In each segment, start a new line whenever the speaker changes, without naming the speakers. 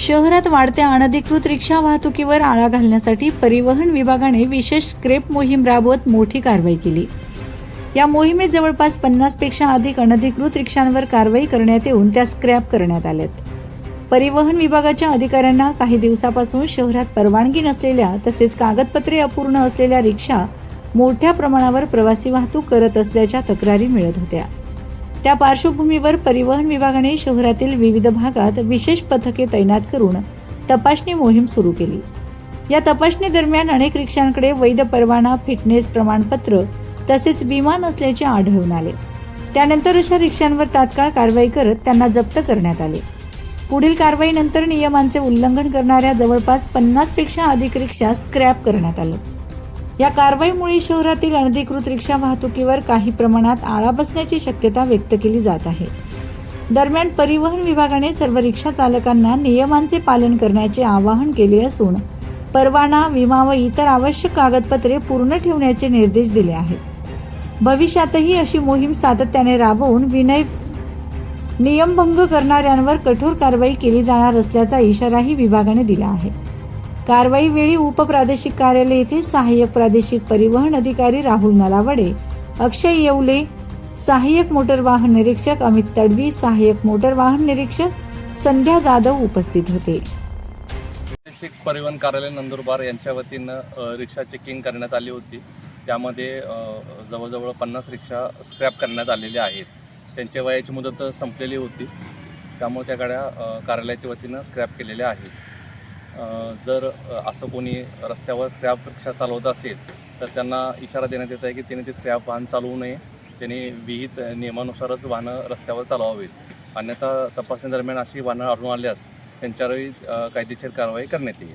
शहरात वाढत्या अनधिकृत रिक्षा वाहतुकीवर आळा घालण्यासाठी परिवहन विभागाने विशेष स्क्रॅप मोहीम राबवत मोठी कारवाई केली। या मोहिमेत जवळपास 50 पेक्षा अधिक अनधिकृत रिक्षांवर कारवाई करण्यात येऊन त्या स्क्रॅप करण्यात आल्यात। परिवहन विभागाच्या अधिकाऱ्यांना काही दिवसापासून शहरात परवानगी नसलेल्या तसेच कागदपत्रे अपूर्ण असलेल्या रिक्षा मोठ्या प्रमाणावर प्रवासी वाहतूक करत असल्याच्या तक्रारी मिळत होत्या। त्या पार्श्वभूमीवर परिवहन विभागाने शहरातील विविध भागात विशेष पथके तैनात करून तपासणी मोहीम सुरू केली। या तपासणी दरम्यान अनेक रिक्षांकडे वैध परवाना, फिटनेस प्रमाणपत्र तसेच विमा नसल्याचे आढळून आले। त्यानंतर अशा रिक्षांवर तात्काळ कारवाई करत त्यांना जप्त करण्यात आले। पुढील कारवाईनंतर नियमांचे उल्लंघन करणाऱ्या जवळपास 50 पेक्षा अधिक रिक्षा स्क्रॅप करण्यात आल्या। या कारवाईमुळे शहरातील अनधिकृत रिक्षा वाहतुकीवर काही प्रमाणात आळा बसण्याची शक्यता व्यक्त केली जात आहे। दरम्यान परिवहन विभागाने सर्व रिक्षा चालकांना नियमांचे पालन करण्याचे आवाहन केले असून परवाना, विमा व इतर आवश्यक कागदपत्रे पूर्ण ठेवण्याचे निर्देश दिले आहेत। भविष्यातही अशी मोहीम सातत्याने राबवून नियमभंग करणाऱ्यांवर कठोर कारवाई केली जाणार असल्याचा इशाराही विभागाने दिला आहे। कारवाई वेळी उपप्रादेशिक कार्यालय येथे सहाय्यक प्रादेशिक परिवहन अधिकारी राहुल नलावडे, अक्षय येवले, सहाय्यक मोटर वाहन निरीक्षक अमित तडवी, सहाय्यक मोटर वाहन निरीक्षक संध्या जाधव उपस्थित होते।
प्रादेशिक परिवहन कार्यालय नंदुरबार यांच्या वतीनं रिक्षा चेकिंग करण्यात आली होती। त्यामध्ये जवळजवळ 50 रिक्षा स्क्रॅप करण्यात आलेल्या आहेत। त्यांच्या वयाची मुदत संपलेली होती, त्यामुळे त्या गाड्या कार्यालयाच्या वतीनं स्क्रॅप केलेल्या आहेत। जर असं कोणी रस्त्यावर स्क्रॅप रिक्षा चालवत असेल तर त्यांना इशारा देण्यात येत आहे की त्यांनी ते स्क्रॅप वाहन चालवू नये, त्यांनी विहित नियमानुसारच वाहनं रस्त्यावर चालवावीत, अन्यथा तपासणी दरम्यान अशी वाहनं आढळून आल्यास त्यांच्यावरही कायदेशीर कारवाई करण्यात येईल।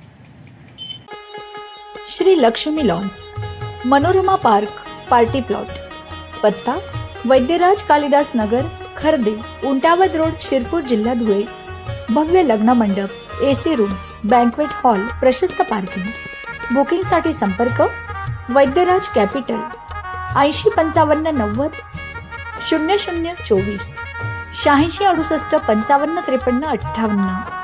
Shri Lakshmi lawns, Manorama park, party plot, पत्ता वैद्यराज कालिदास नगर, खर्दे, उंटावद रोड, शिरपूर, जिल्हा धुळे। भव्य लग्न मंडप, AC रूम, बँक्वेट हॉल, प्रशस्त पार्किंग। बुकिंगसाठी संपर्क वैद्यराज कॅपिटल 80 55 90 00 24 86 68 55 53 58।